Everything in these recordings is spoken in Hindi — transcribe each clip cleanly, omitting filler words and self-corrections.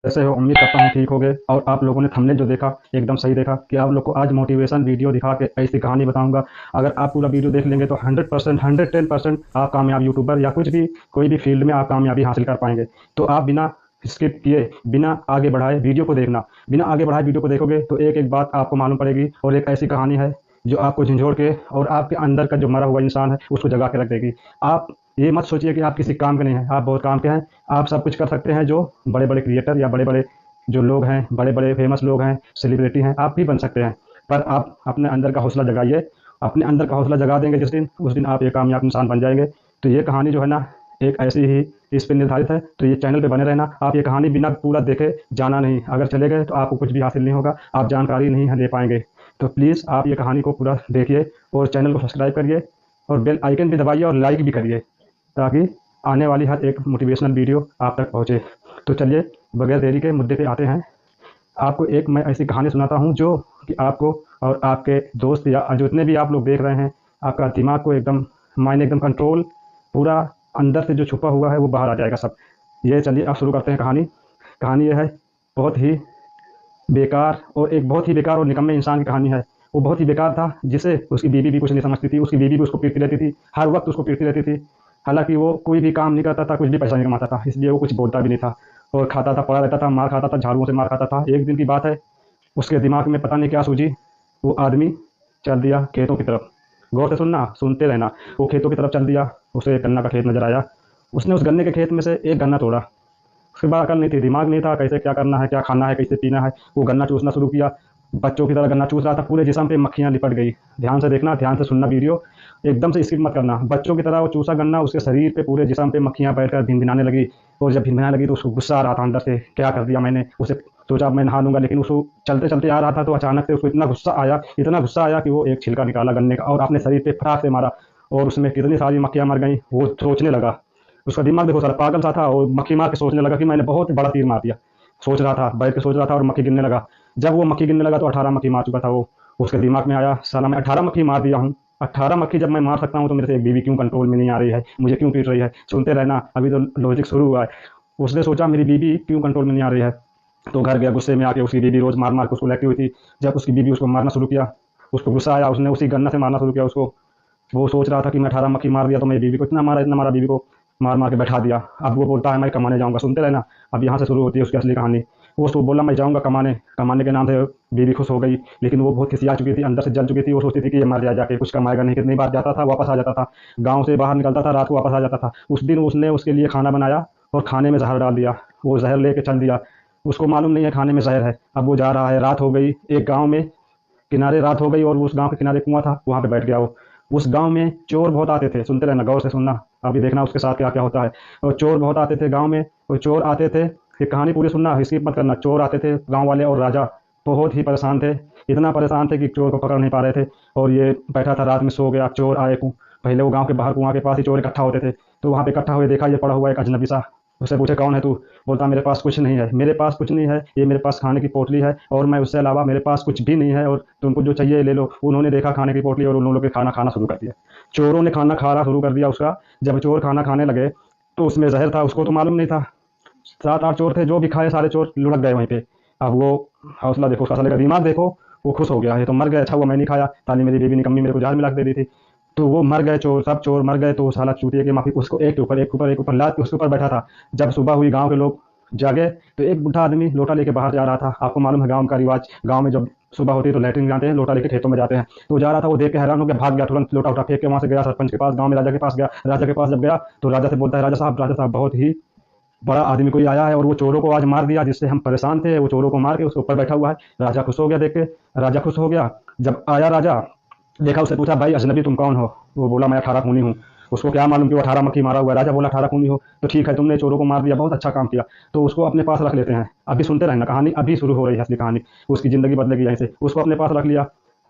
कैसे हो? उम्मीद करता हूँ ठीक होगे। और आप लोगों ने थंबनेल जो देखा एकदम सही देखा कि आप लोग को आज मोटिवेशन वीडियो दिखा के ऐसी कहानी बताऊंगा। अगर आप पूरा वीडियो देख लेंगे तो 100% 110% आप कामयाब यूट्यूबर या कुछ भी कोई भी फील्ड में आप कामयाबी हासिल कर पाएंगे। तो आप बिना स्किप किए, बिना आगे बढ़ाए वीडियो को देखना। बिना आगे बढ़ाए वीडियो को देखोगे तो एक एक बात आपको मालूम पड़ेगी और एक ऐसी कहानी है जो आपको झंझोड़ के और आपके अंदर का जो मरा हुआ इंसान है उसको जगा के रख देगी। आप ये मत सोचिए कि आप किसी काम के नहीं हैं, आप बहुत काम के हैं। आप सब कुछ कर सकते हैं जो बड़े बड़े क्रिएटर या बड़े बड़े जो लोग हैं, बड़े बड़े फेमस लोग हैं, सेलिब्रिटी हैं, आप भी बन सकते हैं। पर आप अपने अंदर का हौसला जगाइए। अपने अंदर का हौसला जगा देंगे जिस दिन, उस दिन आप एक कामयाब इंसान बन जाएंगे। तो ये कहानी जो है ना, एक ऐसी ही इस पर निर्धारित है। तो ये चैनल पे बने रहना। आप ये कहानी बिना पूरा देखे जाना नहीं। अगर चले गए तो आपको कुछ भी हासिल नहीं होगा, आप जानकारी नहीं ले पाएंगे। तो प्लीज़ आप ये कहानी को पूरा देखिए और चैनल को सब्सक्राइब करिए और बेल आइकन भी दबाइए और लाइक भी करिए, ताकि आने वाली हर एक मोटिवेशनल वीडियो आप तक पहुँचे। तो चलिए बगैर देरी के मुद्दे पे आते हैं। आपको एक मैं ऐसी कहानी सुनाता हूँ जो कि आपको और आपके दोस्त या जितने भी आप लोग देख रहे हैं, आपका दिमाग को एकदम, माइंड एकदम कंट्रोल, पूरा अंदर से जो छुपा हुआ है वो बाहर आ जाएगा सब। ये चलिए अब शुरू करते हैं कहानी। कहानी ये है, बहुत ही बेकार और एक बहुत ही बेकार और निकम्मे इंसान की कहानी है। वो बहुत ही बेकार था, जिसे उसकी बीवी भी कुछ नहीं समझती थी। उसकी बीवी भी उसको पीटती रहती थी, हर वक्त उसको पीटती रहती थी। हालांकि वो कोई भी काम नहीं करता था, कुछ भी पैसा नहीं कमाता था, इसलिए वो कुछ बोलता भी नहीं था और खाता था, पड़ा रहता था, मार खाता था, झाड़ुओं से मार खाता था। एक दिन की बात है, उसके दिमाग में पता नहीं क्या सूझी, वो आदमी चल दिया खेतों की तरफ। गौर से सुनना, सुनते रहना। वो खेतों की तरफ चल दिया। उसे एक गन्ना का खेत नजर आया। उसने उस गन्ने के खेत में से एक गन्ना तोड़ा। उसके बाद अकल नहीं थी, दिमाग नहीं था, कैसे क्या करना है, क्या खाना है, कैसे पीना है। वो गन्ना चूसना शुरू किया। बच्चों की तरह गन्ना चूस रहा था। पूरे जिस्म पे मक्खियाँ लिपट गई। ध्यान से देखना, ध्यान से सुनना वीडियो, एकदम से स्किप मत करना। बच्चों की तरह वो चूसा गन्ना, उसके शरीर पे, पूरे जिस्म पे मक्खियाँ बैठकर भिनभिनाने लगी। और जब भिनभिनाने लगी तो उसको गुस्सा आ रहा था अंदर से, क्या कर दिया मैंने। उसे सोचा अब मैं नहा लूंगा, लेकिन उसको चलते चलते आ रहा था तो अचानक से उसको इतना गुस्सा आया, इतना गुस्सा आया कि वो एक छिलका निकाला गन्ने का और अपने शरीर पे फटाक से मारा। और उसमें कितनी सारी मक्खियाँ मर गई। वो सोचने लगा, उसका दिमाग देखो सारा पागल सा था, और मक्खी मार के सोचने लगा कि मैंने बहुत बड़ा तीर मार दिया। सोच रहा था, बैठ के सोच रहा था और मक्खी गिनने लगा। जब वो मक्खी गिनने लगा तो 18 मक्खी मार चुका था वो। उसके दिमाग में आया, साला मैं 18 मक्खी मार दिया हूँ। 18 मक्खी जब मैं मार सकता हूँ तो मेरे से एक बीवी क्यों कंट्रोल में नहीं आ रही है, मुझे क्यों पीट रही है। सुनते रहना, अभी तो लॉजिक शुरू हुआ है। उसने सोचा मेरी बीवी क्यों कंट्रोल में नहीं आ रही है। तो घर गया, गुस्से में आके उसकी बीवी रोज मार मार के उसको लेती हुई थी। जब उसकी बीवी उसको मारना शुरू किया, उसको गुस्सा आया, उसने उसी गन्ना से मारना शुरू किया उसको। वो सोच रहा था कि मैं 18 मक्खी मार दिया तो मेरी बीवी को इतना मारा, इतना मारा, बीवी को मार मार के बैठा दिया। अब वो बोलता है मैं कमाने जाऊंगा। सुनते रहना, अब यहाँ से शुरू होती है उसकी असली कहानी। वो उसको बोला मैं जाऊंगा कमाने। कमाने के नाम से बीवी खुश हो गई, लेकिन वो बहुत खिसिया चुकी थी, अंदर से जल चुकी थी। वो सोचती थी कि ये मर जाए, जाके कुछ कमाएगा नहीं। कितनी बार जाता था, वापस आ जाता था, गाँव से बाहर निकलता था, रात को वापस आ जाता था। उस दिन उसने उसके लिए खाना बनाया और खाने में जहर डाल दिया। वो जहर लेके चल दिया। उसको मालूम नहीं है खाने में जहर है। अब वो जा रहा है, रात हो गई, एक गाँव में किनारे रात हो गई और उस गांव के किनारे कुआं था, वहां पे बैठ गया वो। उस गांव में चोर बहुत आते थे। सुनते रहना, गौर से सुनना, अभी देखना उसके साथ क्या क्या होता है। और चोर बहुत आते थे गांव में। और चोर आते थे, ये कहानी पूरी सुनना, स्किप मत करना। चोर आते थे गांव वाले, और राजा बहुत ही परेशान थे। इतना परेशान थे कि चोर को पकड़ नहीं पा रहे थे। और ये बैठा था, रात में सो गया, चोर आए। पहले वो गांव के बाहर कुआं के पास ही चोर इकट्ठा होते थे। तो वहां पे इकट्ठा हुए, देखा ये पड़ा हुआ एक अजनबी सा। उससे पूछे कौन है तू। बोलता मेरे पास कुछ नहीं है, मेरे पास कुछ नहीं है, ये मेरे पास खाने की पोटली है और मैं उससे अलावा मेरे पास कुछ भी नहीं है, और तुमको जो चाहिए ले लो। उन्होंने देखा खाने की पोटली और उन लोगों ने खाना खाना शुरू कर दिया। चोरों ने खाना खाना शुरू कर दिया उसका। जब चोर खाना खाने लगे तो उसमें जहर था, उसको तो मालूम नहीं था। 7 8 चोर थे, जो भी खाए सारे चोर लुढ़क गए वहीं पे। अब वो हौसला देखो उसका, साले का दिमाग देखो। वो खुश हो गया, ये तो मर गया, अच्छा हुआ मैं नहीं खाया, ताली मेरी बीवी निकम्मी मेरे को जहर मिला के दे दी थी। तो वो मर गए चोर, सब चोर मर गए। तो वो साला चूतिए के माफी उसको एक के ऊपर एक के ऊपर एक ऊपर लाद के उसके ऊपर बैठा था। जब सुबह हुई, गांव के लोग जागे तो एक बुढ़ा आदमी लोटा लेके बाहर जा रहा था। आपको मालूम है गांव का रिवाज, गांव में जब सुबह होती है तो लैट्रिन जाते हैं, लोटा लेके खेतों में जाते हैं। तो वो जा रहा था, वो देख के हैरान हो गया, भाग गया, तुरंत लोटा उठा फेंक के वहां से गया सरपंच के पास, गांव में राजा के पास गया। राजा के पास जब गया तो राजा से बोलता है, राजा साहब बहुत ही बड़ा आदमी कोई आया है और वो चोरों को आज मार दिया, जिससे हम परेशान थे। वो चोरों को मार के उसके ऊपर बैठा हुआ है। राजा खुश हो गया देख के। राजा खुश हो गया। जब आया राजा, देखा, उससे पूछा भाई अजनबी तुम कौन हो। वो बोला मैं 18 खूनी हूँ। उसको क्या मालूम कि वो 18 मक्खी मारा हुआ है। राजा बोला 18 खूनी हो तो ठीक है, तुमने चोरों को मार दिया, बहुत अच्छा काम किया, तो उसको अपने पास रख लेते हैं। अभी सुनते रहना, कहानी अभी शुरू हो रही है, असली कहानी। उसकी जिंदगी बदलेगी यहीं से। उसको अपने पास रख लिया।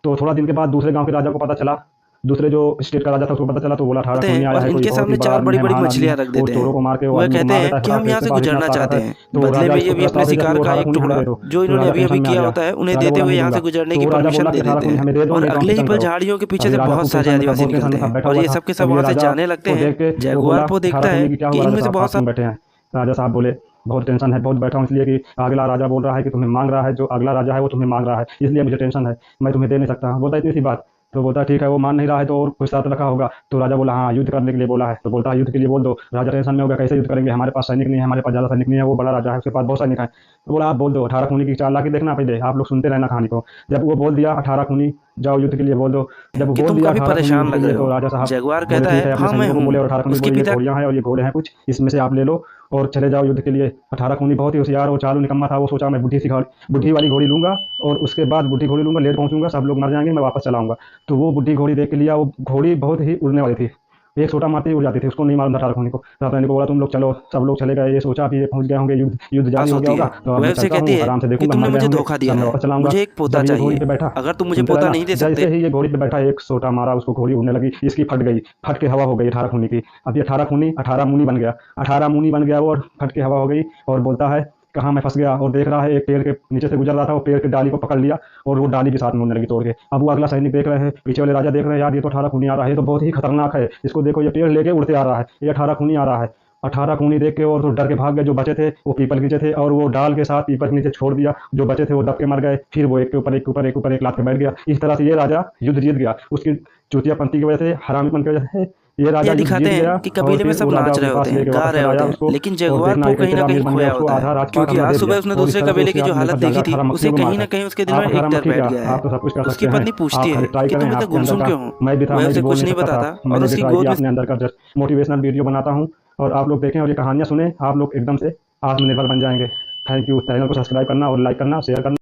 तो थोड़ा दिन के बाद दूसरे गांव के राजा को पता चला, दूसरे जो स्टेट का राजा था उसको पता चला। तो बोला अठारह होते खूनी हैं आया और है, कोई इनके बहुत ही सामने बड़ा चार आदमी बड़ी है, बड़ी महान आदमी है। मछलियां रख और देते चोरों हैं। को मार के वो वह आदमी को कहते मार हैं देता है कि फटाक हम से, यहाँ उसके से पास इतना गुजरना ताकत चाहते है। हैं, तो बदले राजा में ये इसको भी अपने प्रस्ताव भेजा कि शिकार वो का अठारह एक खूनी हमें टुकड़ा दे दो। जो तो इन्होंने राजा अभी अभी टेंशन में आ किया गया। होता है उन्हें राजा देते बोला हुए नहीं यहाँ दूंगा। से गुजरने की तो राजा परमिशन बोला कि दे अठारह देते खूनी हैं। हमें दे दो, और नहीं तो हम अगले ही टेंशन पल करो। झाड़ियों के पीछे अभी से राजा को बहुत कुछ सारे टाइम में था, आदिवासी बहुत टेंशन निकलते में था, हैं बैठा और हुआ ये था। सब के सब अब वहां ये से राजा जाने लगते को हैं। देख के वो जगुआर बोला को देखता 18 खूनी है की क्या कि हुआ, राजा इनमें से साहब बहुत पास सारे में बैठे हैं। राजा साहब बोले बहुत टेंशन है, बहुत बैठा हूँ इसलिए कि अगला राजा बोल रहा है कि तुम्हें मांग रहा है, जो अगला राजा है वो तुम्हें मांग रहा है, इसलिए मुझे टेंशन है, मैं तुम्हें दे नहीं सकता। बोलता है इतनी सी बात। तो बोलता है ठीक है, वो मान नहीं रहा है तो और कुछ साथ रखा होगा। तो राजा बोला हाँ युद्ध करने के लिए बोला है। तो बोलता है युद्ध के लिए बोल दो। राजा टेंशन में हो गया, कैसे युद्ध करेंगे, हमारे पास सैनिक नहीं है, हमारे पास ज़्यादा सैनिक नहीं है, वो बड़ा राजा है, उसके पास बहुत सैनिक है। तो बोला आप बोल दो, 18 खूनी की चाल ला के देखना, पहले आप लोग सुनते रहना कहानी को। जब वो बोल दिया 18 खूनी जाओ युद्ध के लिए बोल दो, जब वो कि बोल तुम दिया काफी 18 खूनी परेशान युद्ध के लग लिए, रहे तो हो। राजा साहब जगुआर बोले कहता ठीक है है, अपने हाँ मैं सैनिकों को हूँ। बोले और 18 खूनी उसके बोले ये पिता घोड़ियां हैं और ये घोड़े हैं कुछ, इसमें से आप ले लो और चले जाओ युद्ध के लिए। 18 खूनी बहुत ही होशियार और चालू निकम्मा था, वो सोचा मैं बुढ़ी वाली घोड़ी लूंगा और उसके बाद बुढ़ी घोड़ी लूंगा, लेट पहुंचूंगा, सब लोग मर जाएंगे, मैं वापस चलाऊंगा। तो वो बुढ़ी घोड़ी देख के लिया, वो घोड़ी बहुत ही उड़ने वाली थी, एक छोटा मारते ही उड़ जाती थी, उसको नहीं मालूम था 18 खूनी को। तो अपने को बोला तुम लोग चलो, सब लोग चले गए, ये सोचा अभी ये पहुंच गए होंगे, युद्ध युद्ध जारी पास हो गया होती होगा, है। तो अब वह मैं उसे चलता कहती हूँ, है आराम से कि देखूंगा, तुमने मर गए मुझे होंगे, धोखा दिया सब मैं है, वापस चलाऊंगा। मुझे एक पोता जब ये घोड़ी चाहिए। पे बैठा, अगर तुम मुझे सुनते पोता रहना, नहीं दे सकते। जैसे ही ये घोड़ी पे बैठा, एक सोटा मारा, उसको घोड़ी उड़ने लगी, इसकी फट गई, फट के हवा हो गई 18 खूनी की। अब ये 18 खूनी 18 मुनी बन गया, 18 मुनी बन गया वो, और फट के हवा हो गई। और बोलता है कहाँ मैं फंस गया, और देख रहा है एक पेड़ के नीचे से गुजर रहा था, वो पेड़ की डाली को पकड़ लिया और वो डाली भी साथ में उड़ने लगी तोड़ के। अब वो अगला सैनिक देख रहे हैं, पीछे वाले राजा देख रहे हैं, यार ये तो 18 खूनी आ रहा है, ये तो बहुत ही खतरनाक है, इसको देखो ये पेड़ लेके उड़ते आ रहा है, ये 18 खूनी आ रहा है। 18 खूनी देख के और तो डर के भाग गए, जो बचे थे वो पीपल के नीचे थे, और वो डाल के साथ पीपल के नीचे छोड़ दिया, जो बचे थे वो दब के मर गए। फिर वो एक के ऊपर एक के ऊपर एक के ऊपर एक लात के बैठ गया। इस तरह से ये राजा युद्ध जीत गया, उसकी चूतियापंथी की वजह से, हरामीपन की वजह से ये राजा ये युद्ध दिखाते जीत गया। हैं कि और कबीले में फिर सब वो राजा नाच अपने रहे होते पास हैं, लेके गा वापस रहे चला आया होते हैं, उसको, लेकिन और जगुआर देखना को ये कहीं कैसे ना कहीं अमीर बन गया, खोया उसको होता है। आधा राजपाट क्योंकि हमने आज दे सुबह दिया, उसने और इस दूसरे तरह से कबीले की उसके जो आदमी ने हालत सब देखी जगह थी, हरा उसे मक्खियों को कहीं मारता ना है। कहीं उसके दिल में आप एक हरा डर मक्खी बैठ क्या, गया है। आप तो सब कुछ कर उसकी सकते हैं, पत्नी पूछती आप है खाली ट्राई कि करें, तुम इतना आपके अंदर गुमसुम का, क्यों हो। मैं भी था, वह मैं भी उसे बोल कुछ नहीं नहीं सकता था, बताता और मैंने भी उसकी ट्राई गोद किया में अपने अंदर का, जस्ट मोटिवेशनल वीडियो बनाता हूँ, और आप लोग देखें और ये कहानियाँ सुने, आप लोग एकदम से आत्मनिर्भर बन जाएंगे। Thank you. चैनल को सब्सक्राइब करना और लाइक करना, शेयर करना।